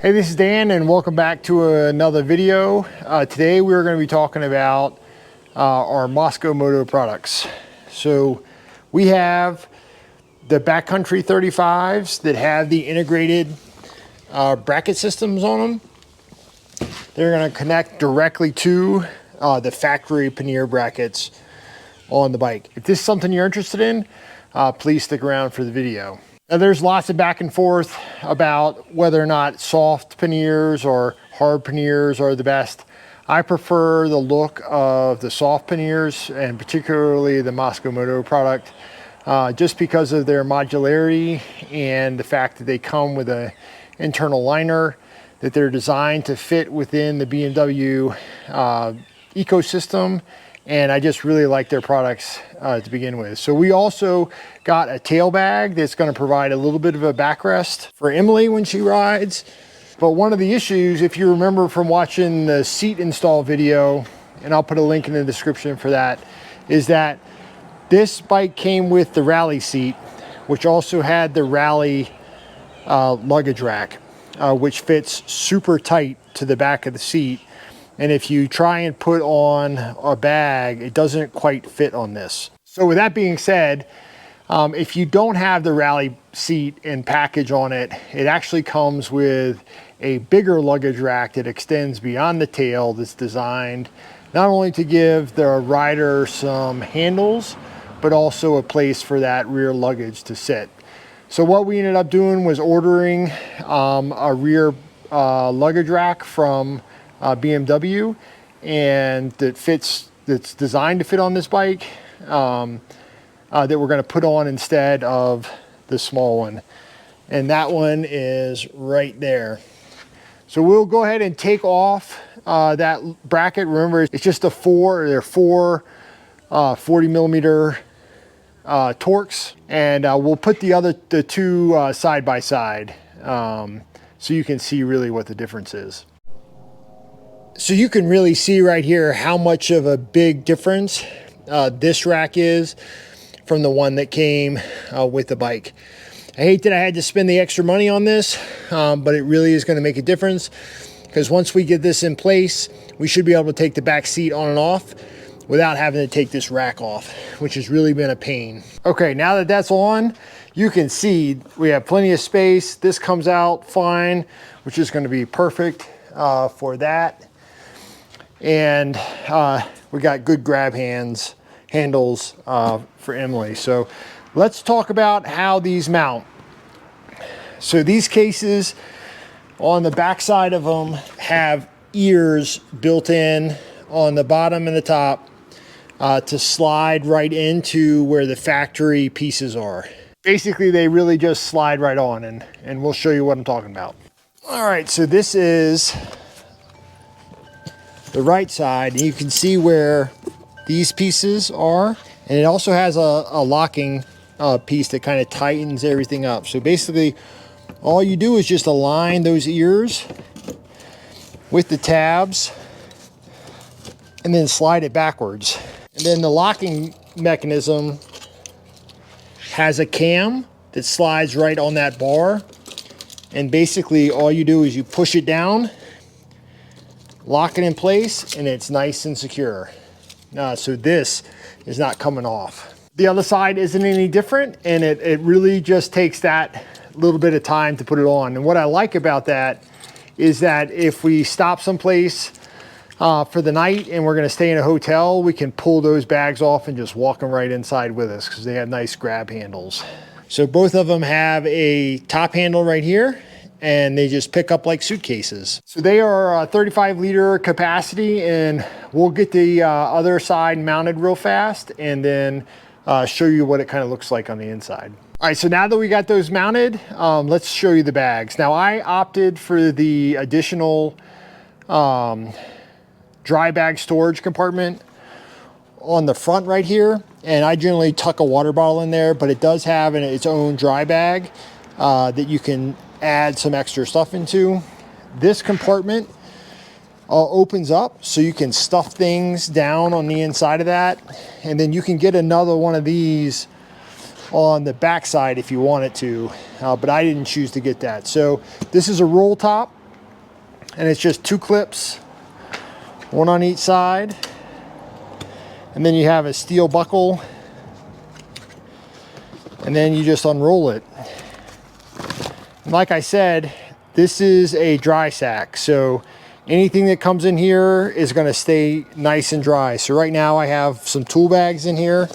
Hey, this is Dan and welcome back to another video. Today we're going to be talking about our Mosko Moto products. So we have the Backcountry 35s that have the integrated bracket systems on them. They're going to connect directly to the factory pannier brackets on the bike. If this is something you're interested in, please stick around for the video. Now, there's lots of back and forth about whether or not soft panniers or hard panniers are the best. I prefer the look of the soft panniers, and particularly the Mosko Moto product, just because of their modularity and the fact that they come with an internal liner, that they're designed to fit within the BMW ecosystem. And I just really like their products to begin with. So we also got a tail bag that's going to provide a little bit of a backrest for Emily when she rides. But one of the issues, if you remember from watching the seat install video, and I'll put a link in the description for that, is that this bike came with the rally seat, which also had the rally luggage rack, which fits super tight to the back of the seat. And if you try and put on a bag, it doesn't quite fit on this. So with that being said, if you don't have the rally seat and package on it, it actually comes with a bigger luggage rack that extends beyond the tail, that's designed not only to give the rider some handles, but also a place for that rear luggage to sit. So what we ended up doing was ordering a rear luggage rack from BMW, and that's designed to fit on this bike, that we're going to put on instead of the small one, and that one is right there. So we'll go ahead and take off that bracket. Remember, it's just they're four 40 millimeter Torx, and we'll put the two side by side, so you can see really what the difference is. So you can really see right here how much of a big difference this rack is from the one that came with the bike. I hate that I had to spend the extra money on this, but it really is going to make a difference, because once we get this in place, we should be able to take the back seat on and off without having to take this rack off, which has really been a pain. Okay, now that that's on, you can see we have plenty of space. This comes out fine, which is going to be perfect for that. And we got good grab handles for Emily. So let's talk about how these mount. So these cases on the back side of them have ears built in on the bottom and the top to slide right into where the factory pieces are. Basically, they really just slide right on, and we'll show you what I'm talking about. All right, so this is the right side, and you can see where these pieces are, and it also has a locking piece that kind of tightens everything up. So basically all you do is just align those ears with the tabs and then slide it backwards. And then the locking mechanism has a cam that slides right on that bar, and basically all you do is you push it down, lock it in place, and it's nice and secure. So this is not coming off. The other side isn't any different, and it really just takes that little bit of time to put it on. And what I like about that is that if we stop someplace for the night and we're going to stay in a hotel, we can pull those bags off and just walk them right inside with us, because they have nice grab handles. So both of them have a top handle right here, and they just pick up like suitcases. So they are a 35 liter capacity, and we'll get the other side mounted real fast and then show you what it kind of looks like on the inside. All right, so now that we got those mounted, let's show you the bags. Now I opted for the additional dry bag storage compartment on the front right here, and I generally tuck a water bottle in there, but it does have its own dry bag that you can add some extra stuff into. This compartment opens up so you can stuff things down on the inside of that, and then you can get another one of these on the back side if you wanted to, but I didn't choose to get that. So this is a roll top, And it's just 2 clips, one on each side. And then you have a steel buckle. And then you just unroll it. And like I said, this is a dry sack. So anything that comes in here is going to stay nice and dry. So right now I have some tool bags in here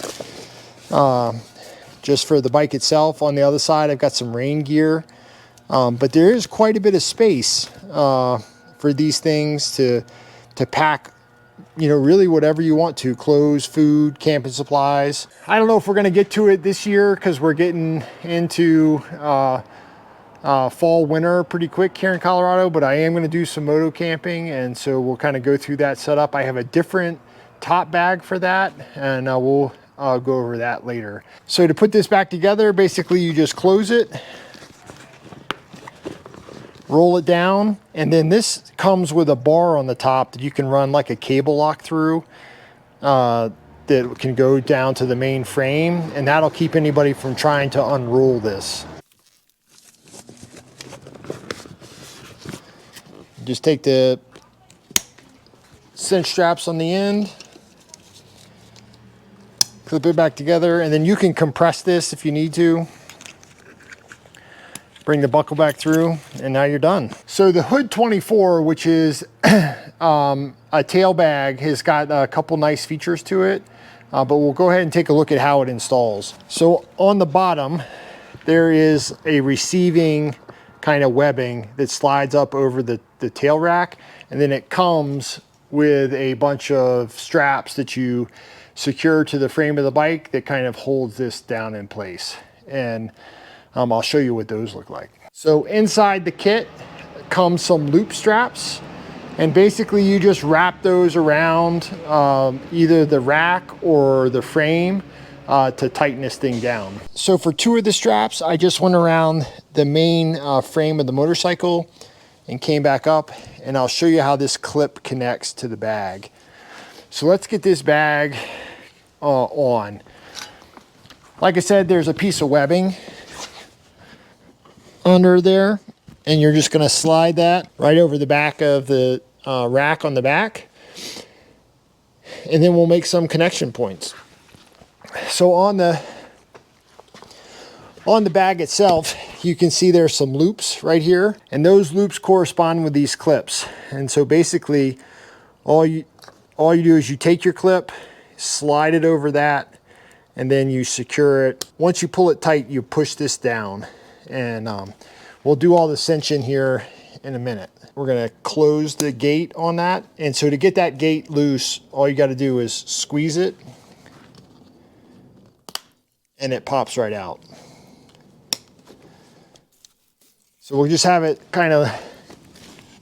just for the bike itself. On the other side I've got some rain gear. But there is quite a bit of space for these things to pack, you know, really whatever you want to. Clothes, food, camping supplies. I don't know if we're going to get to it this year because we're getting into fall, winter pretty quick here in Colorado, but I am going to do some moto camping, and so we'll kind of go through that setup. I have a different top bag for that, and we'll go over that later. So to put this back together, basically you just close it, roll it down, and then this comes with a bar on the top that you can run like a cable lock through that can go down to the main frame, and that'll keep anybody from trying to unroll this. Just take the cinch straps on the end, clip it back together, and then you can compress this if you need to. Bring the buckle back through, and now you're done. So the Hood 24, which is a tail bag, has got a couple nice features to it, but we'll go ahead and take a look at how it installs. So on the bottom, there is a receiving kind of webbing that slides up over the tail rack, and then it comes with a bunch of straps that you secure to the frame of the bike that kind of holds this down in place. And I'll show you what those look like. So inside the kit comes some loop straps, and basically you just wrap those around either the rack or the frame to tighten this thing down. So for 2 of the straps, I just went around the main frame of the motorcycle and came back up, and I'll show you how this clip connects to the bag. So let's get this bag on. Like I said, there's a piece of webbing under there, and you're just going to slide that right over the back of the rack on the back, and then we'll make some connection points. So on the bag itself, you can see there's some loops right here, and those loops correspond with these clips. And so basically all you do is you take your clip, slide it over that, and then you secure it. Once you pull it tight, you push this down, and we'll do all the cinching here in a minute. We're going to close the gate on that, and so to get that gate loose, all you got to do is squeeze it, and it pops right out. So we'll just have it kind of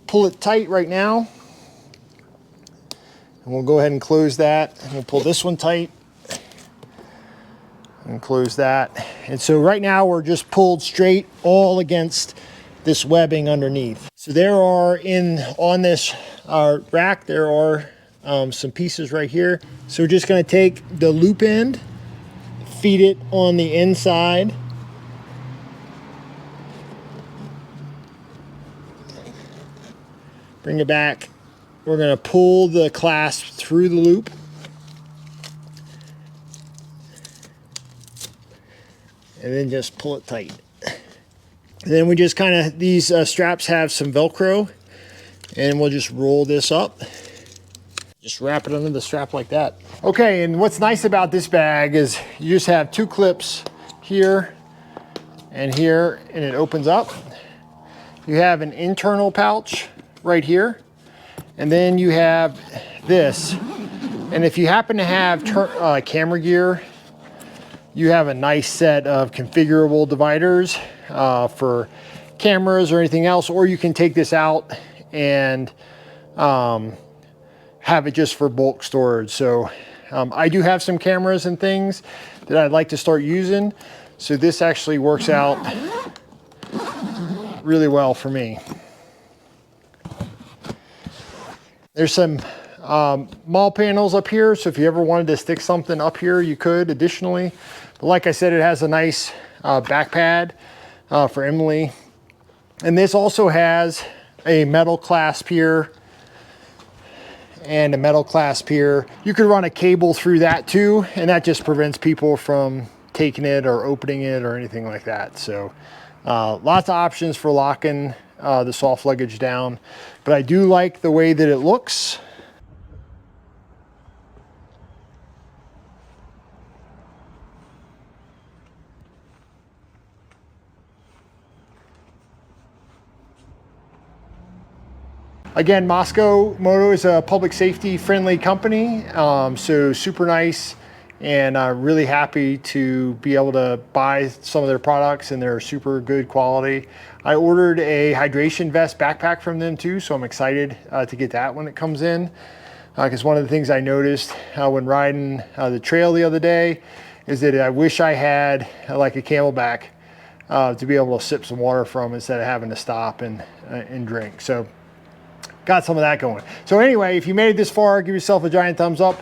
pull it tight right now, and we'll go ahead and close that, and we'll pull this one tight and close that. And so right now we're just pulled straight all against this webbing underneath. So there are on this rack, there are some pieces right here. So we're just going to take the loop end, feed it on the inside, bring it back. We're going to pull the clasp through the loop, and then just pull it tight. And then we just kind of, these straps have some Velcro, and we'll just roll this up. Just wrap it under the strap like that. Okay, and what's nice about this bag is you just have 2 clips here and here, and it opens up. You have an internal pouch right here, and then you have this. And if you happen to have camera gear, you have a nice set of configurable dividers for cameras or anything else, or you can take this out and have it just for bulk storage. So I do have some cameras and things that I'd like to start using, so this actually works out really well for me. There's some mall panels up here, so if you ever wanted to stick something up here, you could additionally. But like I said, it has a nice back pad for Emily. And this also has a metal clasp here and a metal clasp here. You could run a cable through that too, and that just prevents people from taking it or opening it or anything like that. So lots of options for locking the soft luggage down, but I do like the way that it looks. Again, Mosko Moto is a public safety friendly company, so super nice, and really happy to be able to buy some of their products, and they're super good quality. I ordered a hydration vest backpack from them too, so I'm excited to get that when it comes in, because one of the things I noticed when riding the trail the other day is that I wish I had like a Camelback to be able to sip some water from instead of having to stop and drink. So got some of that going. So anyway, if you made it this far, give yourself a giant thumbs up.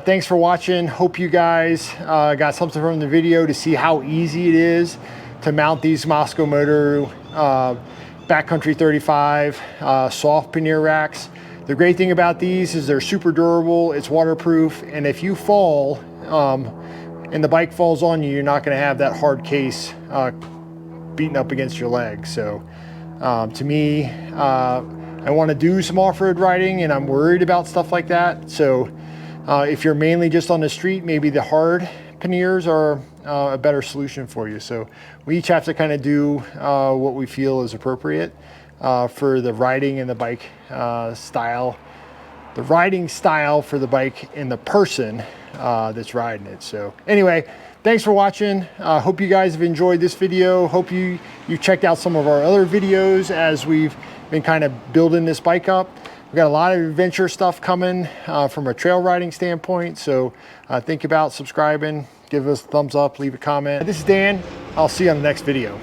Thanks for watching. Hope you guys got something from the video to see how easy it is to mount these Mosko Moto Backcountry 35 soft pannier racks. The great thing about these is they're super durable, it's waterproof, and if you fall and the bike falls on you, you're not gonna have that hard case beating up against your leg. So to me, I want to do some off-road riding, and I'm worried about stuff like that. So if you're mainly just on the street, maybe the hard panniers are a better solution for you. So we each have to kind of do what we feel is appropriate for the riding and the bike style. The riding style for the bike and the person that's riding it. So anyway, thanks for watching. Hope you guys have enjoyed this video. Hope you checked out some of our other videos as we've been kind of building this bike up. We've got a lot of adventure stuff coming from a trail riding standpoint. So think about subscribing, give us a thumbs up, leave a comment. This is Dan. I'll see you on the next video.